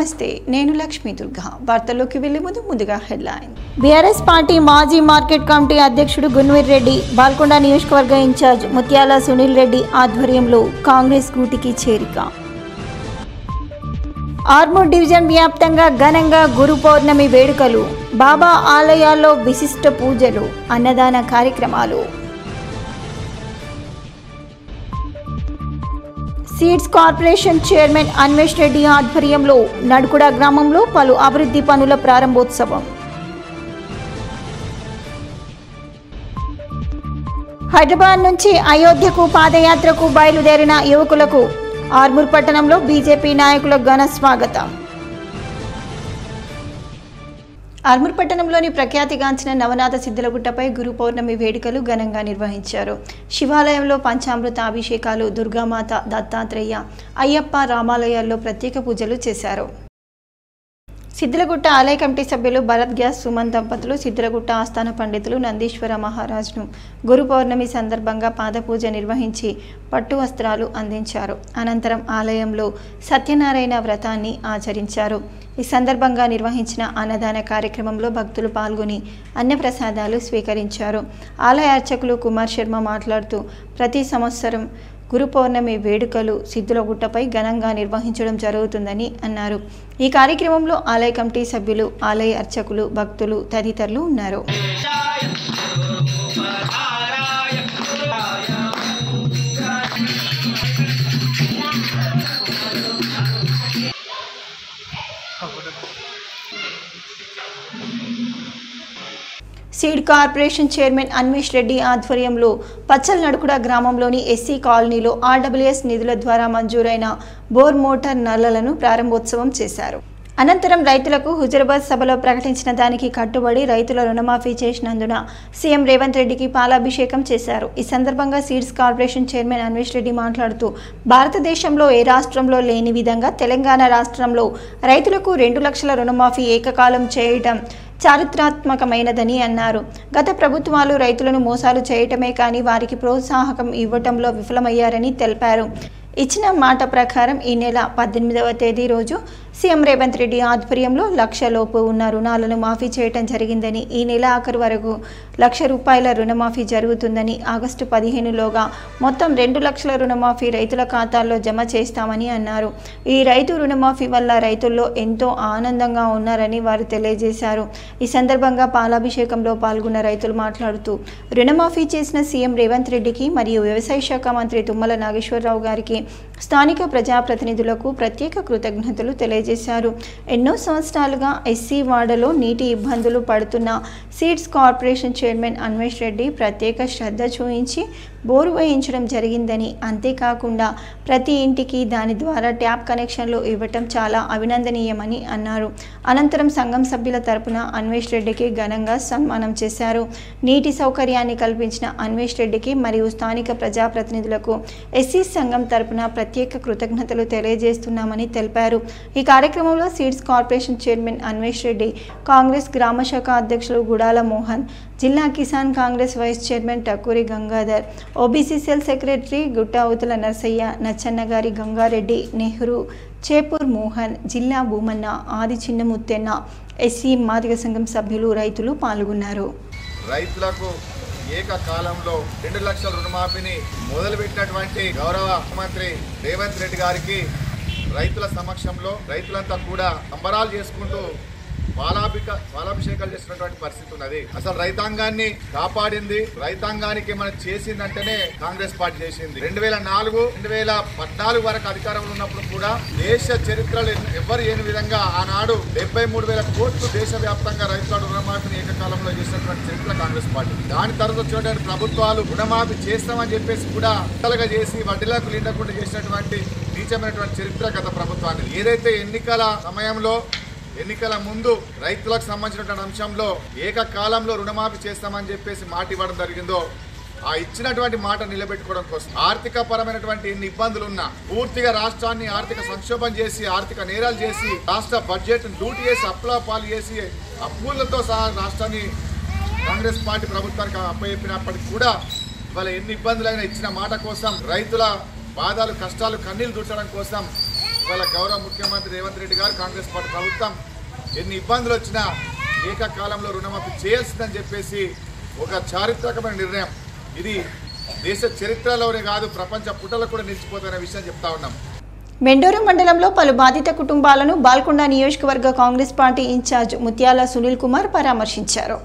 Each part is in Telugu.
నమస్తే, నేను లక్ష్మీ దుర్గా. వార్తల్లోకి వెళ్లే ముందుగా హెడ్లైన్. బీఆర్ఎస్ పార్టీ మాజీ మార్కెట్ కమిటీ అధ్యక్షుడు గున్వీర్ రెడ్డి, బాల్కొండ నియోజకవర్గ ఇన్ఛార్జ్ ముత్యాల సునీల్ రెడ్డి ఆధ్వర్యంలో కాంగ్రెస్ గూటికి చేరిక. ఆర్మూర్ డివిజన్ వ్యాప్తంగా ఘనంగా గురు పౌర్ణమి వేడుకలు, బాబా ఆలయాల్లో విశిష్ట పూజలు, అన్నదాన కార్యక్రమాలు. Seeds corporation chairman Anvesh Reddy ఆధ్వర్యంలో నడుకుడ గ్రామంలో పలు అభివృద్ధి పనుల ప్రారంభోత్సవం. హైదరాబాద్ నుంచి అయోధ్యకు పాదయాత్రకు బయలుదేరిన యువకులకు ఆర్మూర్ పట్టణంలో బీజేపీ నాయకుల ఘన స్వాగతం. ఆర్మూర్ పట్టణంలోని ప్రఖ్యాతిగాంచిన నవనాథ సిద్ధలగుట్టపై గురు పౌర్ణమి వేడుకలు ఘనంగా నిర్వహించారు. శివాలయంలో పంచామృత అభిషేకాలు, దుర్గామాత, దత్తాత్రేయ, అయ్యప్ప రామాలయాల్లో ప్రత్యేక పూజలు చేశారు. సిద్ధలగుట్ట ఆలయ కమిటీ సభ్యులు భరత్ గ్యాస్ సుమన్ దంపతులు సిద్ధలగుట్ట ఆస్థాన పండితులు నందీశ్వర మహారాజును గురు పౌర్ణమి సందర్భంగా పాదపూజ నిర్వహించి పట్టు వస్త్రాలు అందించారు. అనంతరం ఆలయంలో సత్యనారాయణ వ్రతాన్ని ఆచరించారు. ఈ సందర్భంగా నిర్వహించిన అన్నదాన కార్యక్రమంలో భక్తులు పాల్గొని అన్నప్రసాదాలు స్వీకరించారు. ఆలయ అర్చకులు కుమార్ శర్మ మాట్లాడుతూ ప్రతి సంవత్సరం గురు పౌర్ణమి వేడుకలు సిద్ధలగుట్టపై ఘనంగా నిర్వహించడం జరుగుతుందని అన్నారు. ఈ కార్యక్రమంలో ఆలయ కమిటీ సభ్యులు, ఆలయ అర్చకులు, భక్తులు తదితరులు ఉన్నారు. Seed corporation chairman Anvesh Reddy ఆధ్వర్యంలో పచ్చల్ నడుకుడ గ్రామంలోని ఎస్సీ కాలనీలో ఆర్డబ్ల్యూఎస్ నిధుల ద్వారా మంజూరైన బోర్ మోటార్ నల్లలను ప్రారంభోత్సవం చేశారు. అనంతరం రైతులకు హుజురాబాద్ సభలో ప్రకటించిన దానికి కట్టుబడి రైతుల రుణమాఫీ చేసినందున సీఎం రేవంత్ రెడ్డికి పాలాభిషేకం చేశారు. ఈ సందర్భంగా seeds corporation chairman Anvesh Reddy మాట్లాడుతూ భారతదేశంలో ఏ రాష్ట్రంలో లేని విధంగా తెలంగాణ రాష్ట్రంలో రైతులకు 2 లక్షల రుణమాఫీ ఏకకాలం చేయడం చారిత్రాత్మకమైనదని అన్నారు. గత ప్రభుత్వాలు రైతులను మోసాలు చేయటమే కానీ వారికి ప్రోత్సాహకం ఇవ్వటంలో విఫలమయ్యారని తెలిపారు. ఇచ్చిన మాట ప్రకారం ఈ నెల 18వ తేదీ రోజు సీఎం రేవంత్ రెడ్డి ఆధ్వర్యంలో 1 లక్ష లోపు ఉన్న రుణాలను మాఫీ చేయటం జరిగిందని, ఈ నెల ఆఖరు వరకు 1 లక్ష రూపాయల రుణమాఫీ జరుగుతుందని, ఆగస్టు 15లోగా మొత్తం 2 లక్షల రుణమాఫీ రైతుల ఖాతాల్లో జమ చేస్తామని అన్నారు. ఈ రైతు రుణమాఫీ వల్ల రైతుల్లో ఎంతో ఆనందంగా ఉన్నారని వారు తెలియజేశారు. ఈ సందర్భంగా పాలాభిషేకంలో పాల్గొన్న రైతులు మాట్లాడుతూ రుణమాఫీ చేసిన సీఎం రేవంత్ రెడ్డికి మరియు వ్యవసాయ శాఖ మంత్రి తుమ్మల నాగేశ్వరరావు గారికి, స్థానిక ప్రజాప్రతినిధులకు ప్రత్యేక కృతజ్ఞతలు తెలియజేశారు. ఎన్నో సంవత్సరాలుగా ఎస్సీ వాడలో నీటి ఇబ్బందులు పడుతున్న seeds corporation chairman Anvesh Reddy ప్రత్యేక శ్రద్ధ చూపించి బోరు వేయించడం జరిగిందని, అంతేకాకుండా ప్రతి ఇంటికి దాని ద్వారా ట్యాప్ కనెక్షన్లు ఇవ్వటం చాలా అభినందనీయమని అన్నారు. అనంతరం సంఘం సభ్యుల తరపున అన్వేష్ రెడ్డికి ఘనంగా సన్మానం చేశారు. నీటి సౌకర్యాన్ని కల్పించిన అన్వేష్ రెడ్డికి మరియు స్థానిక ప్రజాప్రతినిధులకు ఎస్సీ సంఘం తరపున ప్రత్యేక కృతజ్ఞతలు తెలియజేస్తున్నామని తెలిపారు. ఈ కార్యక్రమంలో seeds corporation chairman Anvesh Reddy, Congress గ్రామ శాఖ అధ్యక్షులు గుడాల మోహన్, జిల్లా Kisan Congress vice chairman Takuri Gangadhar, OBC cell secretary Guttavutula Narsaiah, Nachannagari Gangareddy, Nehru, Chepur Mohan, జిల్లా భూమన్న, ఆది చిన్నముత్తెన్న, ఎస్సీ మాదిగ సంఘం సభ్యులు, రైతులు పాల్గొన్నారు. రైతులకు ఏకకాలంలో 2 లక్షల రుణమాఫీని మొదలుపెట్టినటువంటి గౌరవ ముఖ్యమంత్రి రేవంత్ రెడ్డి గారికి రైతుల సమక్షంలో రైతులంతా కూడా సంబరాలు చేసుకుంటూ పాలాభిషేకాలు చేసినటువంటి పరిస్థితి ఉన్నది. అసలు రైతాంగాన్ని కాపాడింది, రైతాంగానికి మనం చేసిందంటేనే కాంగ్రెస్ పార్టీ చేసింది. 2004, 2014 వరకు అధికారంలో ఉన్నప్పుడు కూడా దేశ చరిత్రలో ఎవరు లేని విధంగా ఆనాడు 73,000 కోట్లు దేశవ్యాప్తంగా రైతుల రుణమాఫీని ఏకకాలంలో చేసినటువంటి చరిత్ర కాంగ్రెస్ పార్టీ. దాని తర్వాత వచ్చినటువంటి ప్రభుత్వాలు రుణమాఫీ చేస్తామని చెప్పేసి కూడా వడ్డీలకు చేసి వడ్డీలకు నిండకుండా చేసినటువంటి నీచమైనటువంటి చరిత్ర గత ప్రభుత్వాన్ని. ఏదైతే ఎన్నికల ముందు రైతులకు సంబంధించినటువంటి అంశంలో ఏకకాలంలో రుణమాఫీ చేస్తామని చెప్పేసి మాట ఇవ్వడం జరిగిందో, ఆ ఇచ్చినటువంటి మాట నిలబెట్టుకోవడం కోసం ఆర్థిక పరమైనటువంటి ఎన్ని ఇబ్బందులు ఉన్నా పూర్తిగా రాష్ట్రాన్ని ఆర్థిక సంక్షోభం చేసి, ఆర్థిక నేరాలు చేసి, రాష్ట్ర బడ్జెట్ లూట్ చేసి, అప్పుల పాలు చేసి, అప్పులతో సహా రాష్ట్రాన్ని కాంగ్రెస్ పార్టీ ప్రభుత్వానికి అప్పచెప్పినప్పటికీ కూడా ఇవాళ ఎన్ని ఇబ్బందులైనా ఇచ్చిన మాట కోసం, రైతుల బాధలు, కష్టాలు, కన్నీళ్లు దూర్చడం కోసం ఇవాళ గౌరవ ముఖ్యమంత్రి రేవంత్ రెడ్డి గారు కాంగ్రెస్ పార్టీ ప్రభుత్వం ఎన్ని ఇబ్బందులు వచ్చినా ఏకకాలంలో రుణమాఫీ చేయాల్సిందని చెప్పేసి ఒక చారిత్రకమైన నిర్ణయం. ఇది దేశ చరిత్రలోనే కాదు ప్రపంచ పుటల్లో కూడా నిలిచిపోతున్న విషయం చెప్తా ఉన్నాం. మెండూరు మండలంలో పలు బాధిత కుటుంబాలను బాల్కొండ నియోజకవర్గ కాంగ్రెస్ పార్టీ ఇన్ఛార్జ్ ముత్యాల సునీల్ కుమార్ పరామర్శించారు.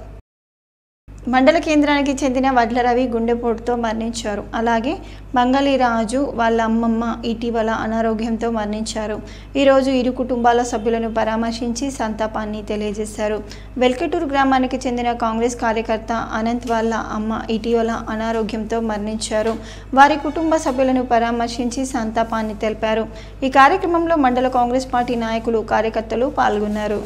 మండల కేంద్రానికి చెందిన వడ్ల రవి గుండెపోటుతో మరణించారు. అలాగే మంగళిరాజు వాళ్ళ అమ్మమ్మ ఇటీవల అనారోగ్యంతో మరణించారు. ఈరోజు ఇరు కుటుంబాల సభ్యులను పరామర్శించి సంతాపాన్ని తెలియజేశారు. వెల్కటూరు గ్రామానికి చెందిన కాంగ్రెస్ కార్యకర్త అనంత్ వాళ్ళ అమ్మ ఇటీవల అనారోగ్యంతో మరణించారు. వారి కుటుంబ సభ్యులను పరామర్శించి సంతాపాన్ని తెలిపారు. ఈ కార్యక్రమంలో మండల కాంగ్రెస్ పార్టీ నాయకులు కార్యకర్తలు పాల్గొన్నారు.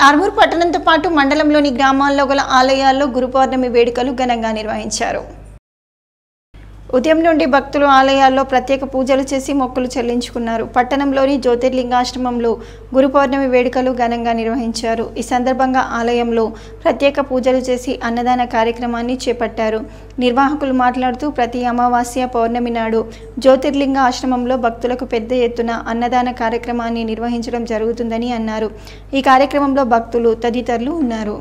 ఆర్మూర్ పట్టణంతో పాటు మండలంలోని గ్రామాల్లో గల ఆలయాల్లో గురు పౌర్ణమి వేడుకలు ఘనంగా నిర్వహించారు. ఉదయం నుండి భక్తులు ఆలయాల్లో ప్రత్యేక పూజలు చేసి మొక్కులు చెల్లించుకున్నారు. పట్టణంలోని జ్యోతిర్లింగాశ్రమంలో గురు పౌర్ణమి వేడుకలు ఘనంగా నిర్వహించారు. ఈ సందర్భంగా ఆలయంలో ప్రత్యేక పూజలు చేసి అన్నదాన కార్యక్రమాన్ని చేపట్టారు. నిర్వాహకులు మాట్లాడుతూ ప్రతి అమావాస్య పౌర్ణమి నాడు జ్యోతిర్లింగ ఆశ్రమంలో భక్తులకు పెద్ద ఎత్తున అన్నదాన కార్యక్రమాన్ని నిర్వహించడం జరుగుతుందని అన్నారు. ఈ కార్యక్రమంలో భక్తులు తదితరులు ఉన్నారు.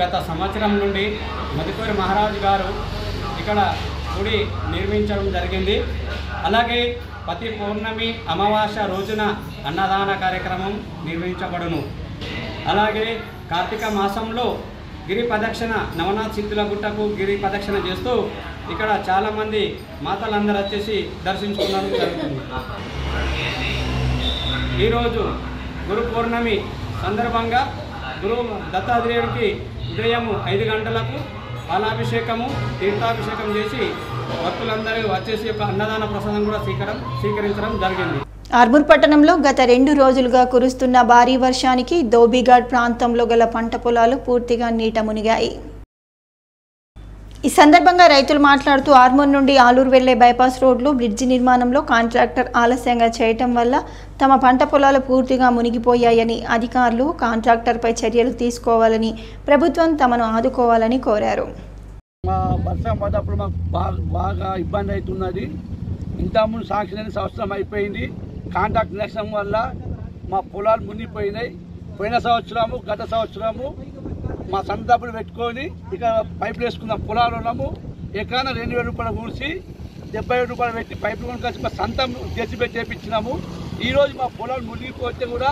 గత సంవత్సరం నుండి మధుకూరి మహారాజు గారు ఇక్కడ గుడి నిర్మించడం జరిగింది. అలాగే ప్రతి పౌర్ణమి అమావాస్య రోజున అన్నదాన కార్యక్రమం నిర్వహించబడును. అలాగే కార్తీక మాసంలో గిరి ప్రదక్షిణ నవనాథ్ సిద్ధుల గుట్టకు గిరి ప్రదక్షిణ చేస్తూ ఇక్కడ చాలామంది మాతలందరూ వచ్చేసి దర్శించుకోవడం జరుగుతుంది. ఈరోజు గురు పౌర్ణమి సందర్భంగా గురు దత్తాత్రేయుడికి ఉదయం 5 గంటలకు పాలాభిషేకము తీర్థాభిషేకం చేసి భక్తులందరూ వచ్చేసి యొక్క అన్నదాన ప్రసాదం కూడా స్వీకరించడం జరిగింది. ఆర్మూర్ పట్టణంలో గత 2 రోజులుగా కురుస్తున్న భారీ వర్షానికి ధోబీఘాట్ ప్రాంతంలో గల పంట పొలాలు పూర్తిగా నీట మునిగాయి. ఈ సందర్భంగా రైతులు మాట్లాడుతూ ఆర్మూర్ నుండి ఆలూరు వెళ్లే బైపాస్ రోడ్లో బ్రిడ్జి నిర్మాణంలో కాంట్రాక్టర్ ఆలస్యంగా చేయటం వల్ల తమ పంట పొలాలు పూర్తిగా మునిగిపోయాయని, అధికారులు కాంట్రాక్టర్పై చర్యలు తీసుకోవాలని, ప్రభుత్వం తమను ఆదుకోవాలని కోరారు. వర్షం పడ్డప్పుడు మాకు బాగా ఇబ్బంది అవుతున్నది. ఇంతకుముందు సాంక్షన్ సంవత్సరం అయిపోయింది. కాంట్రాక్ట్ నిర్లక్ష్యం వల్ల మా పొలాలు మునిగిపోయినాయి. పోయిన సంవత్సరము గత సంవత్సరము మా సొంత డబ్బులు పెట్టుకొని ఇక పైపులు వేసుకున్నాం. పొలాలు ఉన్నాము. ఎకరాన 2,000 రూపాయలు కూర్చి 70 రూపాయలు పెట్టి పైపులు కొనుకొచ్చి మా సొంతం జేసీబీ చేపించినాము. ఈరోజు మా పొలాలు మునిగిపోతే కూడా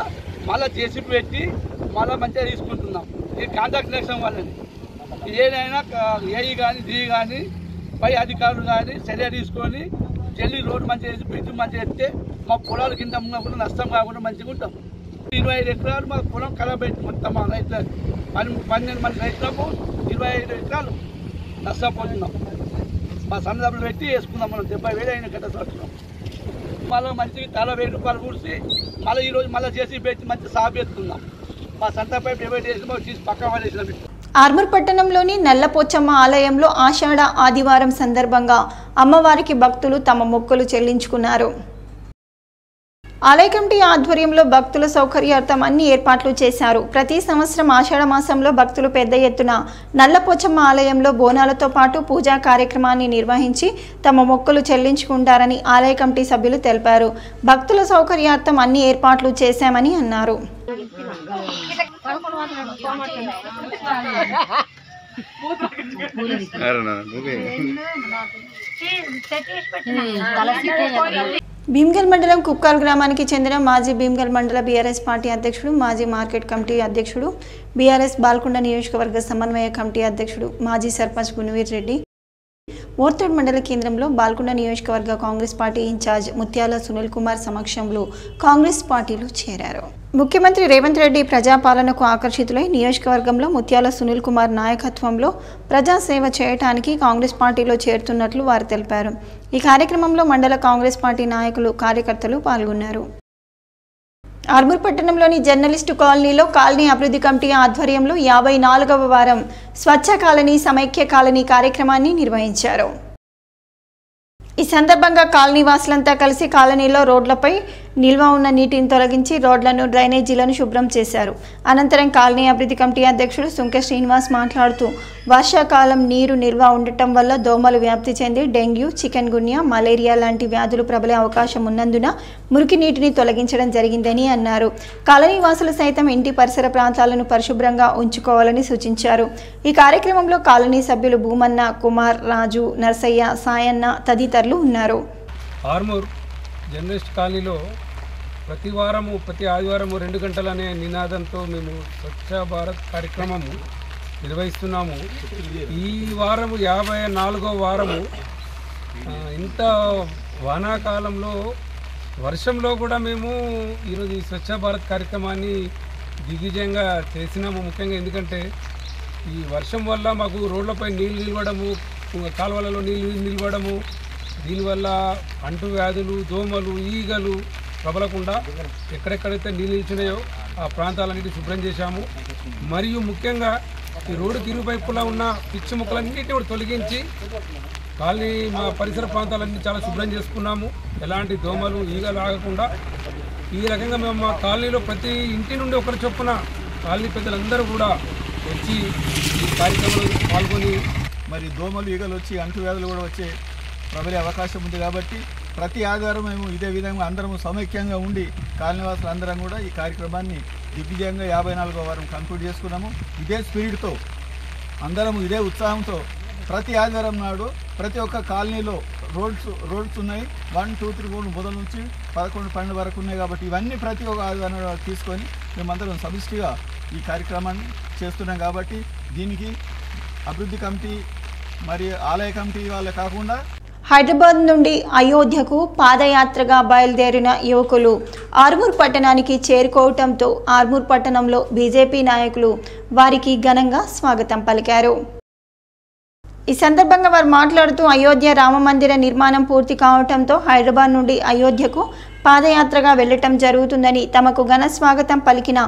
మళ్ళీ జేసీబీ పెట్టి మళ్ళీ మంచిగా తీసుకుంటున్నాం. ఇది కాంట్రాక్ట్ నిర్లక్ష్యం వల్లది. ఏదైనా ఏఈ కానీ డీ కానీ పై అధికారులు కానీ చర్య తీసుకొని చెల్లి రోడ్డు మంచిగా వేసి బ్రిడ్జ్ మంచిగా ఎత్తే మా పొలాలు కింద ఉన్నప్పుడు నష్టం కాకుండా మంచిగా ఉంటాం. 25 ఎకరాలు మా పొలం ఖరాబ్ పెట్టి మొత్తం మా రైతులు 12 మంది రైతులకు 25 ఎకరాలు నష్టపోతున్నాం. మా సన్నదబ్బులు పెట్టి వేసుకున్నాం. మనం 70,000 అయిన గత సంవత్సరం. మళ్ళీ మంచిగా 40,000 రూపాయలు కూర్చి మళ్ళీ ఈరోజు మళ్ళీ చేసి పెట్టి మంచి సాగు ఎత్తుకున్నాం. మా సంత పైపు డివైడ్ చేసి తీసి పక్క పడేసినాం. ఆర్మూర్ పట్టణంలోని నల్లపోచమ్మ ఆలయంలో ఆషాఢ ఆదివారం సందర్భంగా అమ్మవారికి భక్తులు తమ మొక్కులు చెల్లించుకున్నారు. ఆలయ కమిటీ ఆధ్వర్యంలో భక్తుల సౌకర్యార్థం అన్ని ఏర్పాట్లు చేశారు. ప్రతి సంవత్సరం ఆషాఢ మాసంలో భక్తులు పెద్ద ఎత్తున నల్లపోచమ్మ ఆలయంలో బోనాలతో పాటు పూజా కార్యక్రమాన్ని నిర్వహించి తమ మొక్కులు చెల్లించుకుంటారని ఆలయ కమిటీ సభ్యులు తెలిపారు. భక్తుల సౌకర్యార్థం అన్ని ఏర్పాట్లు చేశామని అన్నారు. భీమ్గల్ మండలం కుక్కాల్ గ్రామానికి చెందిన మాజీ భీమ్గల్ మండల బీఆర్ఎస్ పార్టీ అధ్యక్షుడు, మాజీ మార్కెట్ కమిటీ అధ్యక్షుడు, బీఆర్ఎస్ బాల్కొండ నియోజకవర్గ సమన్వయ కమిటీ అధ్యక్షుడు, మాజీ సర్పంచ్ గుణవీర్ రెడ్డి మోర్తడ్ మండల కేంద్రంలో బాల్కొండ నియోజకవర్గ కాంగ్రెస్ పార్టీ ఇన్ఛార్జ్ ముత్యాల సునీల్ కుమార్ సమక్షంలో కాంగ్రెస్ పార్టీలో చేరారు. ముఖ్యమంత్రి రేవంత్ రెడ్డి ప్రజాపాలనకు ఆకర్షితులై నియోజకవర్గంలో ముత్యాల సునీల్ కుమార్ నాయకత్వంలో ప్రజాసేవ చేయడానికి కాంగ్రెస్ పార్టీలో చేరుతున్నట్లు వారు తెలిపారు. ఈ కార్యక్రమంలో మండల కాంగ్రెస్ పార్టీ నాయకులు, కార్యకర్తలు పాల్గొన్నారు. ఆర్మూర్ పట్టణంలోని జర్నలిస్టు కాలనీలో కాలనీ అభివృద్ధి కమిటీ ఆధ్వర్యంలో 54వ వారం స్వచ్ఛ కాలనీ సమైక్య కాలనీ కార్యక్రమాన్ని నిర్వహించారు. ఈ సందర్భంగా కాలనీ వాసులంతా కలిసి కాలనీలో రోడ్లపై నిల్వ ఉన్న నీటిని తొలగించి రోడ్లను డ్రైనేజీలను శుభ్రం చేశారు. అనంతరం కాలనీ అభివృద్ధి కమిటీ అధ్యక్షుడు సుంకె శ్రీనివాస్ మాట్లాడుతూ వర్షాకాలం నీరు నిల్వ ఉండటం వల్ల దోమలు వ్యాప్తి చెంది డెంగ్యూ, చికెన్ గున్యా, మలేరియా లాంటి వ్యాధులు ప్రబలే అవకాశం ఉన్నందున మురికి నీటిని తొలగించడం జరిగిందని అన్నారు. కాలనీ వాసులు సైతం ఇంటి పరిసర ప్రాంతాలను పరిశుభ్రంగా ఉంచుకోవాలని సూచించారు. ఈ కార్యక్రమంలో కాలనీ సభ్యులు భూమన్న, కుమార్, రాజు, నర్సయ్య, సాయన్న తదితరులు ఉన్నారు. ఆర్మూర్ జర్నలిస్ట్ కాలనీలో ప్రతి ఆదివారము 2 గంటలనే నినాదంతో మేము స్వచ్ఛ భారత్ కార్యక్రమము నిర్వహిస్తున్నాము. ఈ వారము 54వ వారము. ఇంత వానాకాలంలో వర్షంలో కూడా మేము ఈరోజు ఈ స్వచ్ఛ భారత్ కార్యక్రమాన్ని దిగ్విజయంగా చేసినాము. ముఖ్యంగా ఎందుకంటే ఈ వర్షం వల్ల మాకు రోడ్లపై నీళ్ళు నిలవడము, కాలువలలో నీళ్ళు నిలవడము, దీనివల్ల అంటువ్యాధులు, దోమలు, ఈగలు ప్రబలకుండా ఎక్కడెక్కడైతే నీళ్ళు నిలిచినాయో ఆ ప్రాంతాలన్నిటి శుభ్రం చేశాము. మరియు ముఖ్యంగా ఈ రోడ్డుకి ఇరువైపులా ఉన్న పిచ్చి మొక్కలన్నింటినీ కూడా తొలగించి కాలనీ మా పరిసర ప్రాంతాలన్నీ చాలా శుభ్రం చేసుకున్నాము. ఎలాంటి దోమలు, ఈగలు ఆగకుండా ఈ రకంగా మేము మా కాలనీలో ప్రతి ఇంటి నుండి ఒకరి చొప్పున కాలనీ పెద్దలందరూ కూడా వచ్చి ఈ కార్యక్రమంలో పాల్గొని మరి దోమలు, ఈగలు వచ్చి అంటువ్యాధులు కూడా వచ్చే ప్రబలే అవకాశం ఉంది. కాబట్టి ప్రతి ఆదివారం మేము ఇదే విధంగా అందరము సమైక్యంగా ఉండి కాలనీవాసులు అందరం కూడా ఈ కార్యక్రమాన్ని దిగ్విజయంగా 54వ వారం కంప్లీట్ చేసుకున్నాము. ఇదే స్పిరిట్తో అందరము ఇదే ఉత్సాహంతో ప్రతి ఆదివారం నాడు ప్రతి ఒక్క కాలనీలో రోడ్స్ ఉన్నాయి. 1, 2, 3, 4 మొదల నుంచి 11, 12 వరకు ఉన్నాయి. కాబట్టి ఇవన్నీ ప్రతి ఒక్క ఆదివారం తీసుకొని మేమందరం సమిష్టిగా ఈ కార్యక్రమాన్ని చేస్తున్నాం. కాబట్టి దీనికి అభివృద్ధి కమిటీ మరి ఆలయ కమిటీ వాళ్ళే కాకుండా హైదరాబాద్ నుండి అయోధ్యకు పాదయాత్రగా బయలుదేరిన యువకులు ఆర్మూర్ పట్టణానికి చేరుకోవడంతో ఆర్మూర్ పట్టణంలో బీజేపీ నాయకులు వారికి ఘనంగా స్వాగతం పలికారు. ఈ సందర్భంగా వారు మాట్లాడుతూ అయోధ్య రామమందిర నిర్మాణం పూర్తి కావడంతో హైదరాబాద్ నుండి అయోధ్యకు పాదయాత్రగా వెళ్లటం జరుగుతుందని తమకు ఘన స్వాగతం పలికిన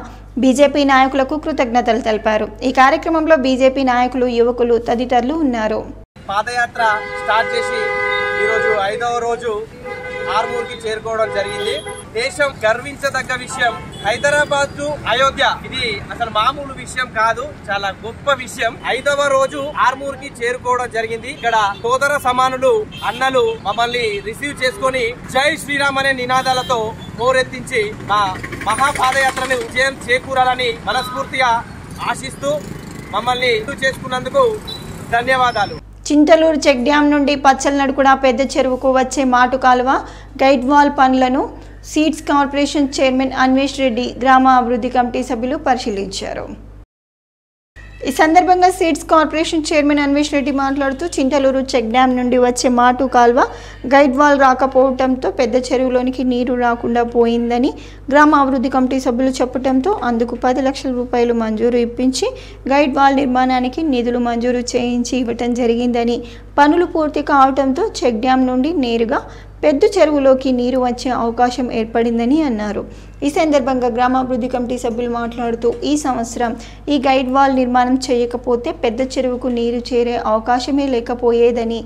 బీజేపీ నాయకులకు కృతజ్ఞతలు తెలిపారు. ఈ కార్యక్రమంలో బీజేపీ నాయకులు, యువకులు తదితరులు ఉన్నారు. పాదయాత్ర స్టార్ట్ చేసి ఈరోజు 5వ రోజు ఆర్మూర్కి చేరుకోవడం జరిగింది. దేశం గర్వించదగ్గ విషయం, హైదరాబాద్ టు అయోధ్య ఇది అసలు మామూలు విషయం కాదు, చాలా గొప్ప విషయం. 5వ రోజు ఆర్మూర్కి చేరుకోవడం జరిగింది. ఇక్కడ సోదర సమానులు, అన్నలు మమ్మల్ని రిసీవ్ చేసుకొని జై శ్రీరామ్ అనే నినాదాలతో హోరెత్తించి మా మహాపాదయాత్రను విజయం చేకూరాలని మనస్ఫూర్తిగా ఆశిస్తూ మమ్మల్ని చేసుకున్నందుకు ధన్యవాదాలు. చింతలూరు చెక్ డ్యాం నుండి పచ్చలనడుకుడ పెద్ద చెరువుకు వచ్చే మాటు కాలువ గైడ్ వాల్ పనులను seeds corporation chairman Anvesh Reddy, గ్రామ అభివృద్ధి కమిటీ సభ్యులు పరిశీలించారు. ఈ సందర్భంగా seeds corporation chairman Anvesh Reddy మాట్లాడుతూ చింతలూరు చెక్ డ్యాం నుండి వచ్చే మాటు కాల్వ గైడ్ వాల్ రాకపోవడంతో పెద్ద చెరువులోనికి నీరు రాకుండా పోయిందని గ్రామ అభివృద్ధి కమిటీ సభ్యులు చెప్పడంతో అందుకు 10 లక్షల రూపాయలు మంజూరు ఇప్పించి గైడ్ వాల్ నిర్మాణానికి నిధులు మంజూరు చేయించి ఇవ్వటం జరిగిందని, పనులు పూర్తి కావడంతో చెక్ డ్యాం నుండి నేరుగా పెద్ద చెరువులోకి నీరు వచ్చే అవకాశం ఏర్పడిందని అన్నారు. ఈ సందర్భంగా గ్రామాభివృద్ధి కమిటీ సభ్యులు మాట్లాడుతూ ఈ సంవత్సరం ఈ గైడ్ వాల్ నిర్మాణం చేయకపోతే పెద్ద చెరువుకు నీరు చేరే అవకాశమే లేకపోయేదని,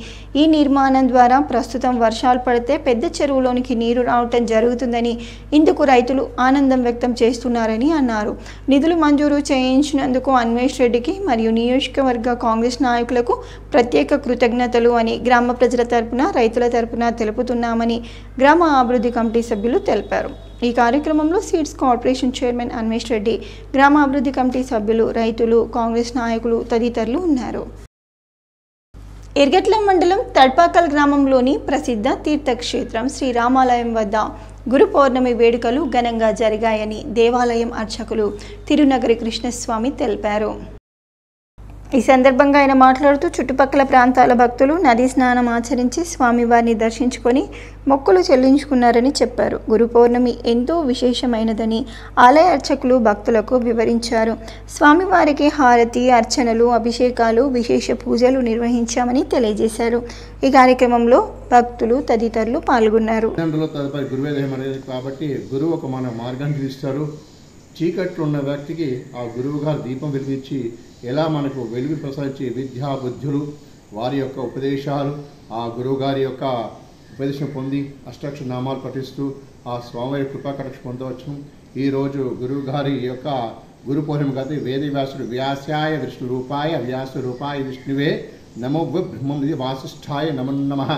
ఈ నిర్మాణం ద్వారా ప్రస్తుతం వర్షాలు పడితే పెద్ద చెరువులోనికి నీరు రావటం జరుగుతుందని, ఇందుకు రైతులు ఆనందం వ్యక్తం చేస్తున్నారని అన్నారు. నిధులు మంజూరు చేయించినందుకు అన్వేష్ రెడ్డికి మరియు నియోజకవర్గ కాంగ్రెస్ నాయకులకు ప్రత్యేక కృతజ్ఞతలు అని గ్రామ ప్రజల తరపున, రైతుల తరపున తెలుపుతున్నామని గ్రామ అభివృద్ధి కమిటీ సభ్యులు తెలిపారు. ఈ కార్యక్రమంలో seeds corporation chairman Anvesh Reddy, గ్రామ అభివృద్ధి కమిటీ సభ్యులు, రైతులు, కాంగ్రెస్ నాయకులు తదితరులు ఉన్నారు. ఎర్గట్ల మండలం తడ్పాకల్ గ్రామంలోని ప్రసిద్ధ తీర్థక్షేత్రం శ్రీరామాలయం వద్ద గురు పౌర్ణమి వేడుకలు ఘనంగా జరిగాయని దేవాలయం అర్చకులు తిరునగరి కృష్ణస్వామి తెలిపారు. ఈ సందర్భంగా ఆయన మాట్లాడుతూ చుట్టుపక్కల ప్రాంతాల భక్తులు నదీ స్నానం ఆచరించి స్వామివారిని దర్శించుకొని మొక్కులు చెల్లించుకున్నారని చెప్పారు. గురు పౌర్ణమి ఎంతో విశేషమైనదని ఆలయ అర్చకులు భక్తులకు వివరించారు. స్వామివారికి హారతి, అర్చనలు, అభిషేకాలు, విశేష పూజలు నిర్వహించామని తెలియజేశారు. ఈ కార్యక్రమంలో భక్తులు తదితరులు పాల్గొన్నారు. కాబట్టి గురువు ఒక మన మార్గాన్ని చూస్తారు. చీకట్లో ఉన్న వ్యక్తికి ఆ గురువు గారు దీపం వెలిగించి ఎలా మనకు వెలుగు ప్రసాదించి విద్యా బుద్ధులు, వారి యొక్క ఉపదేశాలు, ఆ గురువు గారి యొక్క ఉపదేశం పొంది అష్టాక్షర నామాలు పఠిస్తూ ఆ స్వామివారి కృపాకటాక్ష పొందవచ్చును. ఈరోజు గురువు గారి యొక్క గురు పౌర్ణమి గతి వేదవ్యాసుడు వ్యాసాయ విష్ణు రూపాయ వ్యాస రూపాయ విష్ణువే నమో బ్రహ్మం వాసిష్ఠాయ నమః.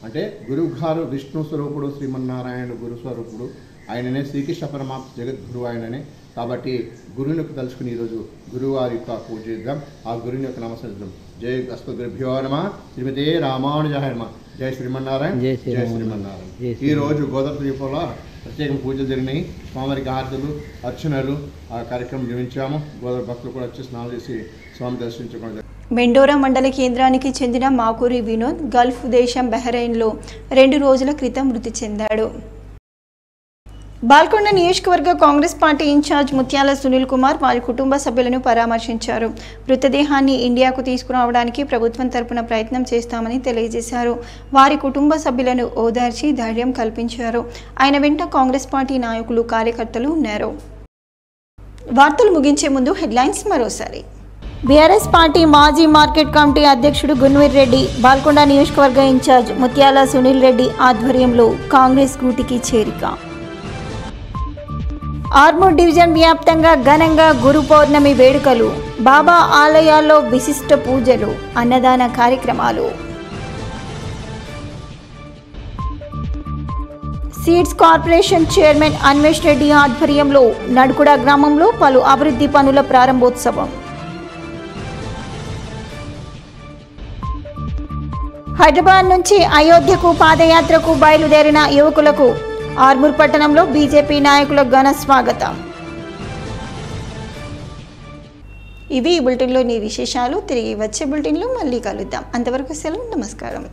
అంటే గురువు గారు విష్ణు స్వరూపుడు, శ్రీమన్నారాయణుడు గురు స్వరూపుడు, ఆయననే శ్రీకృష్ణ పరమాత్మ జగద్గురు ఆయననే. కాబట్టి గురువుని యొక్క తలుచుకుని ఈరోజు గురువారి యొక్క పూజ చేద్దాం, ఆ గురుని యొక్క నమస్కరిద్దాం. జై అస్తు గురుభ్యో నమః. శ్రీమతే రామానుజాయ నమః. జై శ్రీమన్నారాయణ, జై శ్రీమన్నారాయణ. ఈరోజు గోదావరి ద్వీపంలో ప్రత్యేక పూజలు జరిగినాయి. స్వామివారికి హారతులు, అర్చనలు ఆ కార్యక్రమం నిర్వహించాము. గోదావరి భక్తులు కూడా వచ్చి స్నానం చేసి స్వామి దర్శించుకోవడం. మెండోరా మండల కేంద్రానికి చెందిన మాకూరి వినోద్ గల్ఫ్ దేశం బహ్రెయిన్లో 2 రోజుల క్రితం మృతి చెందాడు. బాల్కొండ నియోజకవర్గ కాంగ్రెస్ పార్టీ ఇన్ఛార్జ్ ముత్యాల సునీల్ కుమార్ వారి కుటుంబ సభ్యులను పరామర్శించారు. మృతదేహాన్ని ఇండియాకు తీసుకురావడానికి ప్రభుత్వం తరపున ప్రయత్నం చేస్తామని తెలియజేశారు. వారి కుటుంబ సభ్యులను ఓదార్చి ధైర్యం కల్పించారు. ఆయన వెంట కాంగ్రెస్ పార్టీ నాయకులు, కార్యకర్తలు ఉన్నారు. వార్తలు ముగించే ముందు హెడ్లైన్స్ మరోసారి. బీఆర్ఎస్ పార్టీ మాజీ మార్కెట్ కమిటీ అధ్యక్షుడు గున్వీర్ రెడ్డి, బాల్కొండ నియోజకవర్గ ఇన్ఛార్జ్ ముత్యాల సునీల్ రెడ్డి ఆధ్వర్యంలో కాంగ్రెస్ గూటికి చేరిక. ఆర్మూర్ డివిజన్ వ్యాప్తంగా ఘనంగా గురు పౌర్ణమి వేడుకలు, బాబా ఆలయాల్లో విశిష్ట పూజలు, అన్నదాన కార్యక్రమాలు. Seeds corporation chairman Anvesh Reddy ఆధ్వర్యంలో నడుకుడ గ్రామంలో పలు అభివృద్ధి పనుల ప్రారంభోత్సవం. హైదరాబాద్ నుంచి అయోధ్యకు పాదయాత్రకు బయలుదేరిన యువకులకు ఆర్మూర్ పట్టణంలో బీజేపీ నాయకుల ఘన స్వాగతం. ఇవి ఈ బులెటిన్లోని విశేషాలు. తిరిగి వచ్చే బులెటిన్లో మళ్ళీ కలుద్దాం. అంతవరకు సెలవు. నమస్కారం.